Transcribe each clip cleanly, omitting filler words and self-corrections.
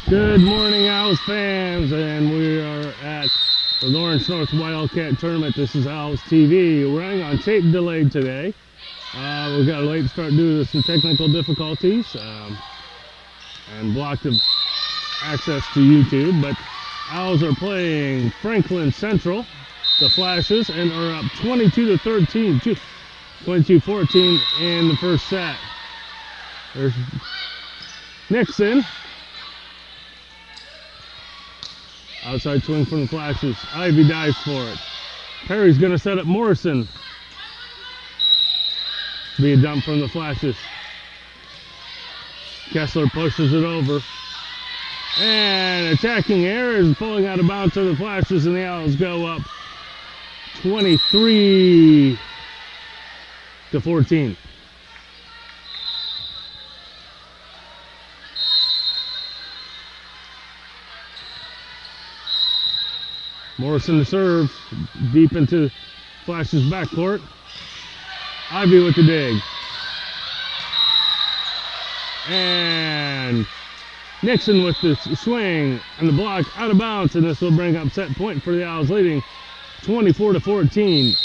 Good morning, Owls fans, and we are at the Lawrence North Wildcat Tournament. This is Owls TV. We're running on tape delayed today. We've got a late start due to some technical difficulties and blocked access to YouTube, but Owls are playing Franklin Central, the Flashes, and are up 22-13, 22-14 in the first set. There's Nixon. Outside swing from the Flashes. Ivy dives for it. Perry's going to set up Morrison. Be a dump from the Flashes. Kessler pushes it over. And attacking air is pulling out of bounds to the Flashes, and the Owls go up 23-14. Morrison to serve, deep into Flash's backcourt. Ivy with the dig. And Nixon with the swing and the block out of bounds, and this will bring up set point for the Owls, leading 24-14.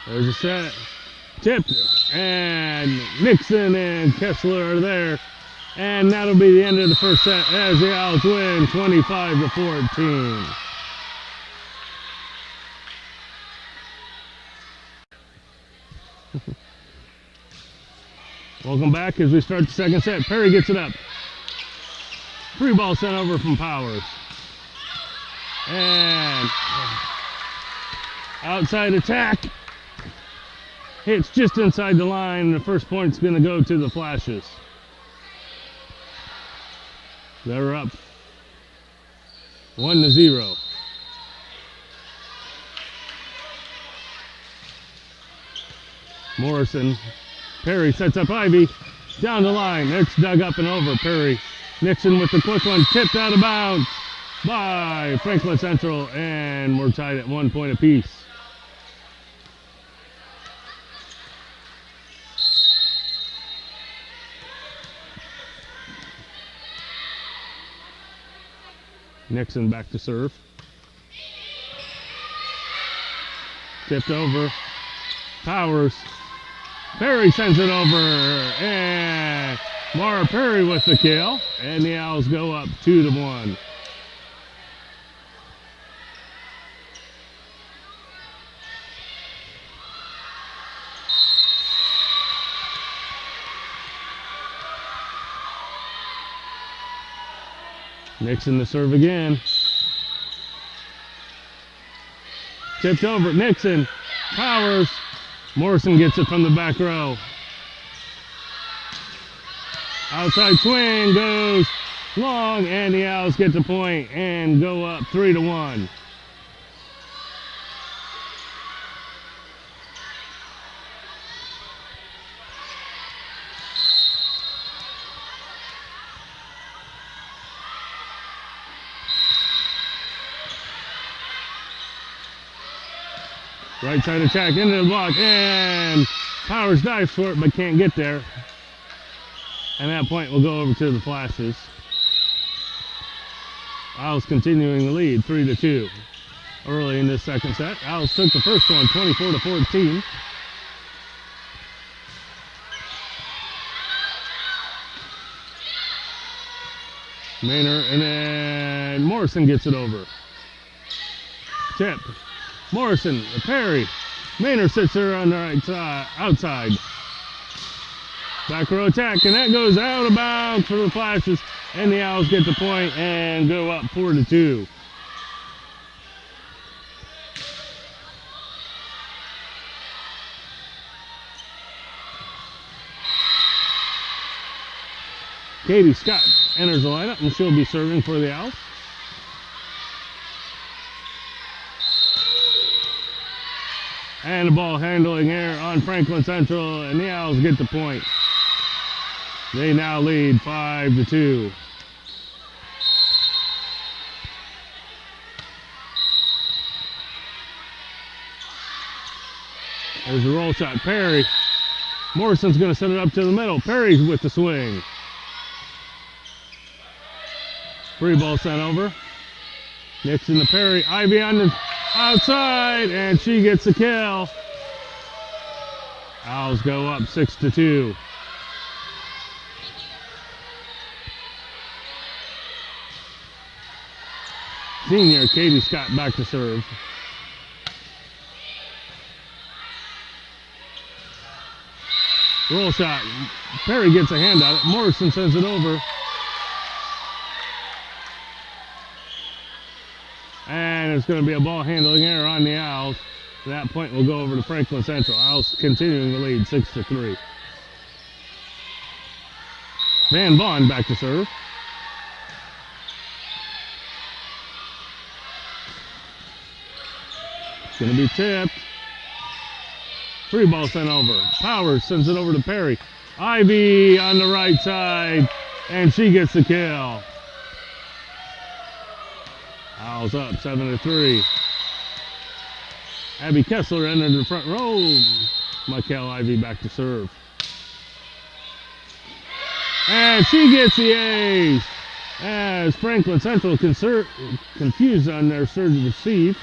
There's a set. Tipped, and Nixon and Kessler are there, and that'll be the end of the first set as the Owls win 25-14. Welcome back as we start the second set. Perry gets it up. Free ball sent over from Powers. And outside attack. Hits just inside the line. The first point's going to go to the Flashes. They're up 1-0. Morrison. Perry sets up Ivy. Down the line. It's dug up and over. Perry. Nixon with the quick one. Tipped out of bounds by Franklin Central. And we're tied at 1 point apiece. Nixon back to serve. Tipped over. Powers. Perry sends it over. And Mara Perry with the kill. And the Owls go up 2-1. Nixon to serve again. Tipped over. Nixon. Powers. Morrison gets it from the back row. Outside swing goes long, and the Owls get the point and go up 3-1. Right side attack into the block, and Powers dives for it but can't get there. And that point will go over to the Flashes. Owls continuing the lead, 3-2. Early in this second set, Owls took the first one, 24-14. Maynard, and then Morrison gets it over. Tip. Morrison, Perry. Maynard sits there on the right side, outside. Back row attack, and that goes out of bounds for the Flashes, and the Owls get the point and go up 4-2. Katie Scott enters the lineup, and she'll be serving for the Owls. And the ball handling here on Franklin Central, and the Owls get the point. They now lead 5-2. There's a roll shot. Perry. Morrison's going to send it up to the middle. Perry's with the swing. Free ball sent over. Nixon to Perry. Ivy on the outside, and she gets the kill. Owls go up 6-2. Senior Katie Scott back to serve. Roll shot. Perry gets a hand on it. Morrison sends it over. And it's going to be a ball handling error on the Owls. At that point, we'll go over to Franklin Central. Owls continuing the lead, 6-3. Van Vaughn back to serve. It's going to be tipped. Free ball sent over. Powers sends it over to Perry. Ivy on the right side, and she gets the kill. Owls up 7-3. Abby Kessler entered the front row. Michael Ivy back to serve. And she gets the ace as Franklin Central confused on their serve to receive.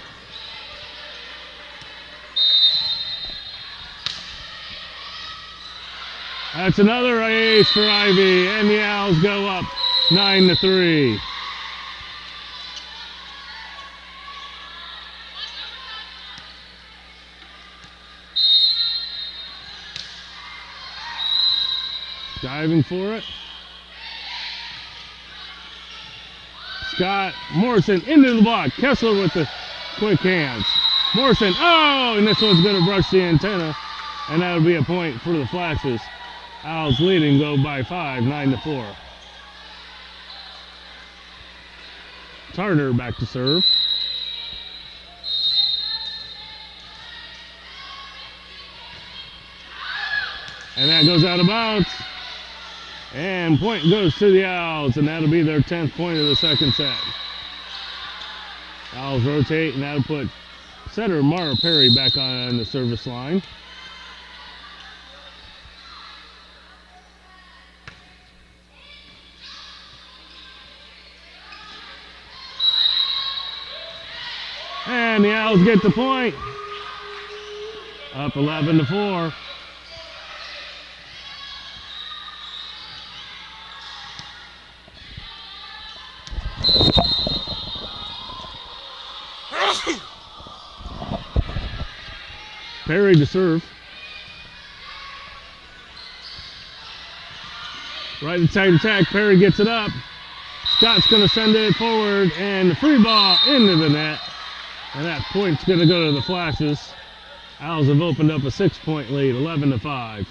That's another ace for Ivy, and the Owls go up 9-3. Diving for it. Scott Morrison into the block. Kessler with the quick hands. Morrison, oh, and this one's going to brush the antenna, and that'll be a point for the Flashes. Owls leading, go by 5, 9-4. Tarter back to serve. And that goes out of bounds. And point goes to the Owls, and that'll be their 10th point of the second set. Owls rotate, and that'll put setter Mara Perry back on the service line. And the Owls get the point. Up 11-4. Perry to serve. Right inside attack, Perry gets it up. Scott's going to send it forward, and the free ball into the net. And that point's going to go to the Flashes. Owls have opened up a 6-point lead, 11-5.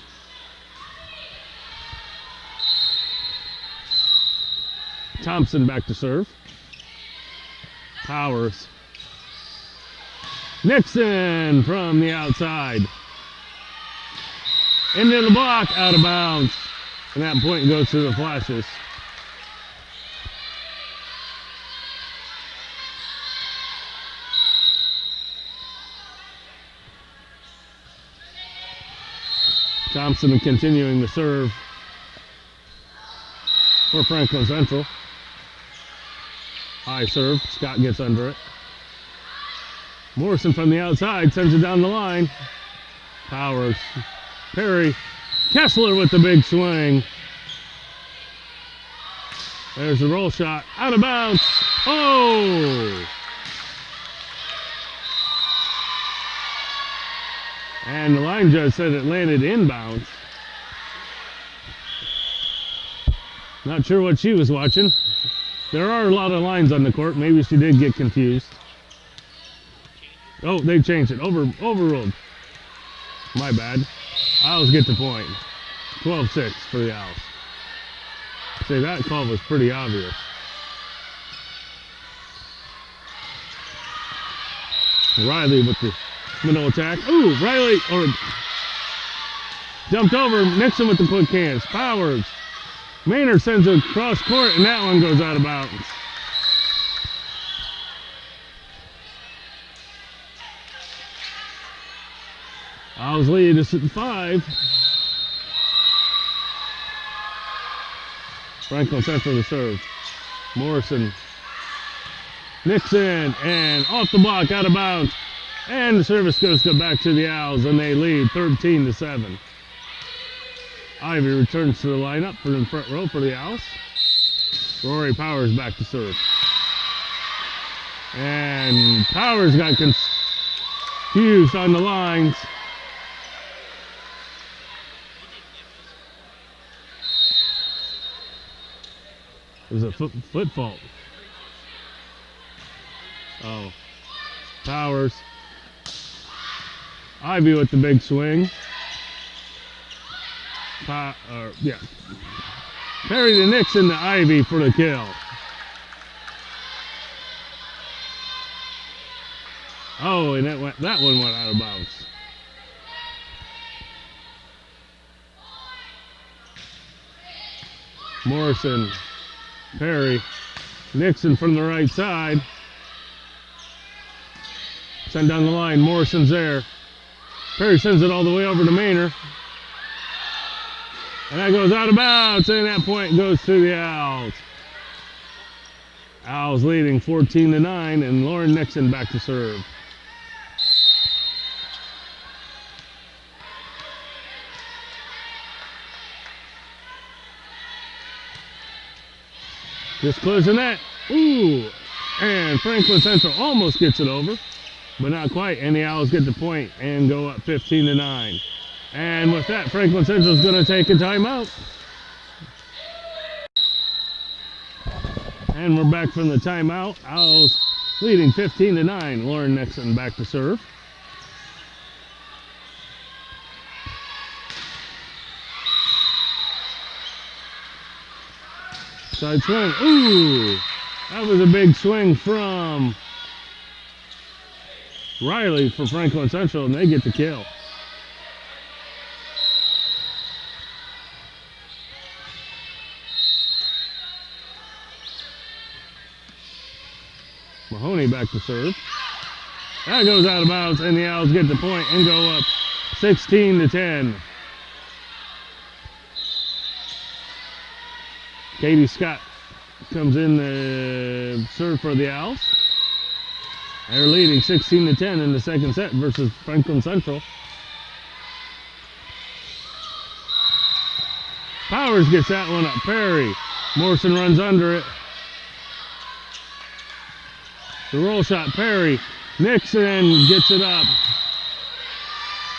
Thompson back to serve. Powers. Nixon from the outside. Into the block, out of bounds. And that point goes to the Flashes. Thompson continuing the serve for Franklin Central. High serve, Scott gets under it. Morrison from the outside sends it down the line. Powers, Perry, Kessler with the big swing. There's the roll shot, out of bounds. Oh! And the line judge said it landed inbounds. Not sure what she was watching. There are a lot of lines on the court. Maybe she did get confused. Oh, they changed it. Overruled. My bad. Owls get the point. 12-6 for the Owls. See, that call was pretty obvious. Riley with the middle attack. Ooh, Riley, or dumped over. Nixon with the quick hands. Powers. Maynard sends it across court, and that one goes out of bounds. Owls lead us at 5. Franklin Central to serve. Morrison. Nixon, and off the block, out of bounds. And the service goes back to the Owls, and they lead 13-7. Ivy returns to the lineup for the front row for the Owls. Rory Powers back to serve. And Powers got confused on the lines. It was a foot fault. Oh. Powers. Ivy with the big swing. Yeah. Perry to Nixon to Ivy for the kill. Oh, and that one went out of bounds. Morrison, Perry, Nixon from the right side. Send down the line, Morrison's there. Perry sends it all the way over to Maynard. And that goes out of bounds, and that point goes to the Owls. Owls leading 14-9, and Lauren Nixon back to serve. Just closing that. Ooh, and Franklin Central almost gets it over, but not quite, and the Owls get the point and go up 15-9. And with that, Franklin Central is going to take a timeout. And we're back from the timeout. Owls leading 15-9. Lauren Nixon back to serve. Side swing. Ooh, that was a big swing from Riley for Franklin Central, and they get the kill. Mahoney back to serve. That goes out of bounds, and the Owls get the point and go up 16-10. Katie Scott comes in to serve for the Owls. They're leading 16-10 in the second set versus Franklin Central. Powers gets that one up. Perry. Morrison runs under it. The roll shot, Perry. Nixon gets it up.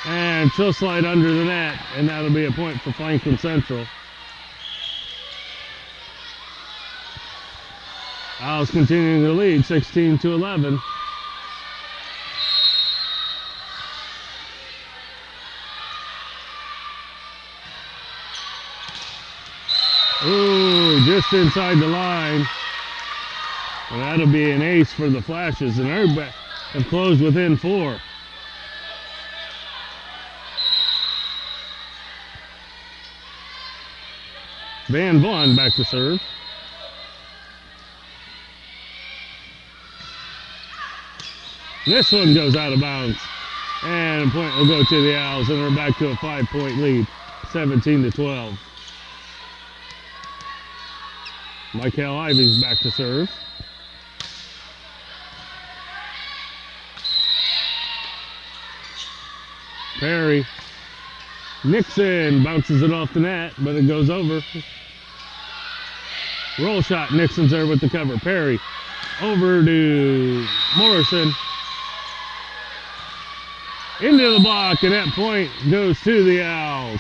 And she'll slide under the net, and that'll be a point for Franklin Central. Owls continuing to lead 16-11. Ooh, just inside the line. And that'll be an ace for the Flashes, and they're have closed within 4. Van Vaughn back to serve. This one goes out of bounds, and a point will go to the Owls, and we're back to a 5-point lead, 17-12. Michael Ivy's back to serve. Perry. Nixon bounces it off the net, but it goes over. Roll shot, Nixon's there with the cover. Perry over to Morrison. Into the block, and that point goes to the Owls.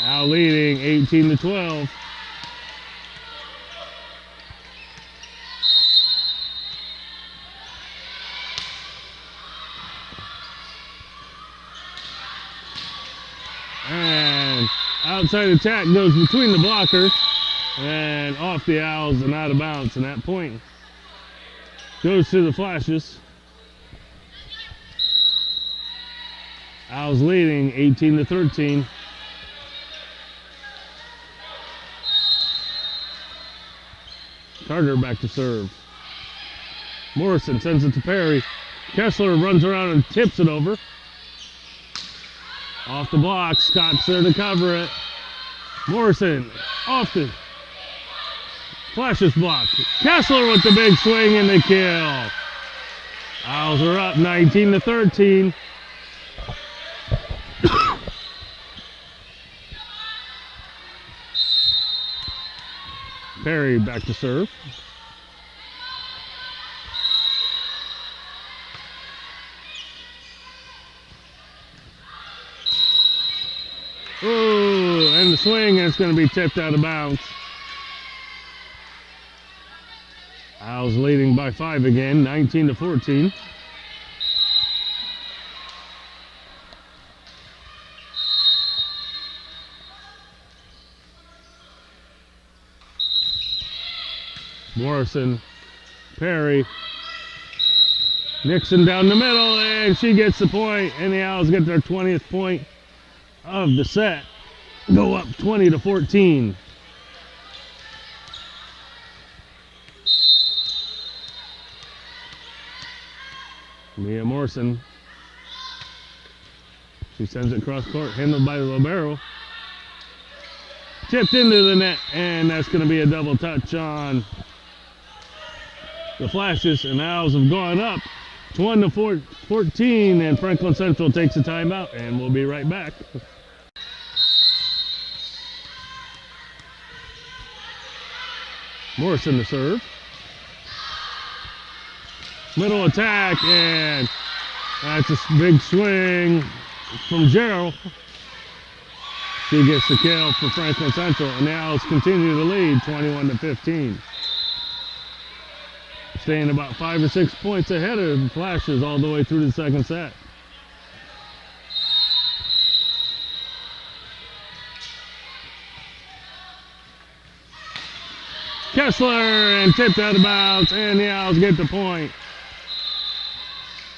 Owl leading 18-12. And outside attack goes between the blockers and off the Owls and out of bounds, and that point goes to the Flashes. Owls leading 18-13. Carter back to serve. Morrison sends it to Perry. Kessler runs around and tips it over. Off the block, Scott's there to cover it. Morrison, off the flashes block. Kessler with the big swing and the kill. Owls are up 19-13. Perry back to serve. Ooh, and the swing, and it's going to be tipped out of bounds. Owls leading by 5 again, 19-14. Morrison, Perry, Nixon down the middle, and she gets the point, and the Owls get their 20th point of the set. Go up 20-14. Mia Morrison. She sends it cross court, handled by the libero. Tipped into the net, and that's going to be a double touch on the Flashes, and Owls have gone up 21-14, and Franklin Central takes a timeout, and we'll be right back. Morrison to serve. Middle attack, and that's a big swing from Gerald. She gets the kill for Franklin Central, and the Owls continue to lead 21-15. Staying about 5 or 6 points ahead of the Flashes all the way through the second set. Kessler, and tipped out of bounds, and the Owls get the point.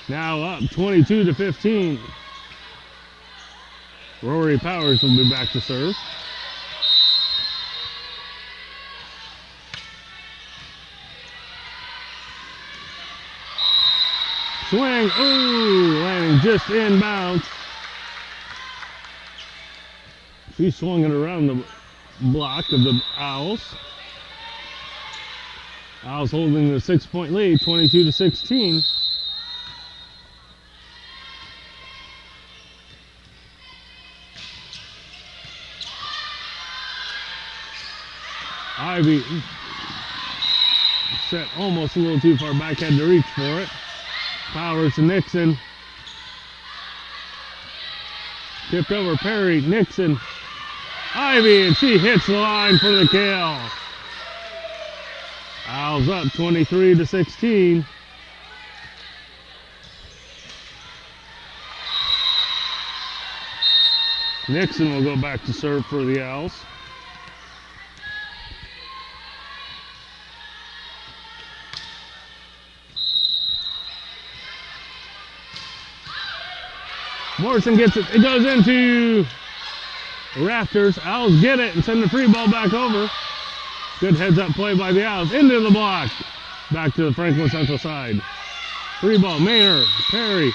Now up 22-15. Rory Powers will be back to serve. Swing, ooh, landing just inbounds. She swung it around the block of the Owls. Owls holding the 6-point lead, 22-16. Ivy set almost a little too far back, had to reach for it. Powers to Nixon. Tipped over Perry, Nixon, Ivy, and she hits the line for the kill. Owls up 23-16. Nixon will go back to serve for the Owls. Morrison gets it. It goes into the rafters. Owls get it and send the free ball back over. Good heads-up play by the Owls. Into the block. Back to the Franklin Central side. Free ball. Maynard. Perry.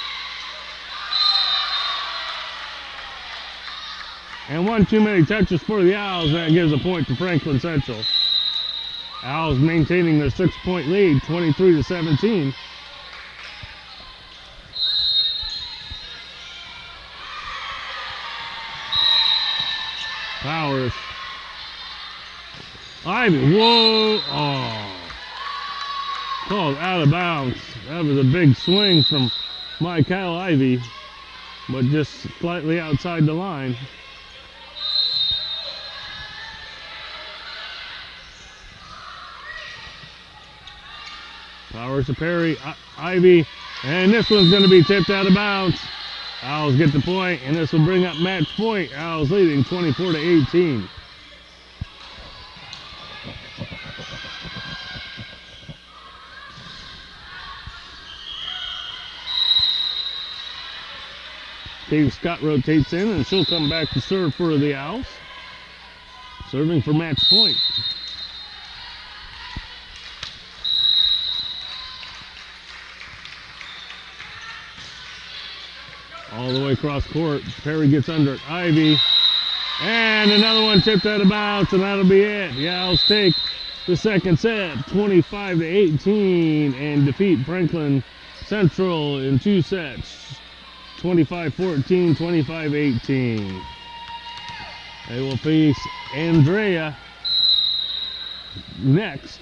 And one too many touches for the Owls. That gives a point to Franklin Central. Owls maintaining their 6-point lead, 23-17. Powers. Ivy, whoa, oh. Called out of bounds. That was a big swing from Kyle Ivy, but just slightly outside the line. Powers to Perry, Ivy, and this one's going to be tipped out of bounds. Owls get the point, and this will bring up match point. Owls leading 24-18. Katie Scott rotates in, and she'll come back to serve for the Owls. Serving for match point. All the way across court. Perry gets under it. Ivy. And another one tipped out of bounds, and that'll be it. The Owls take the second set, 25-18, and defeat Franklin Central in 2 sets, 25-14, 25-18. They will face Andrea next.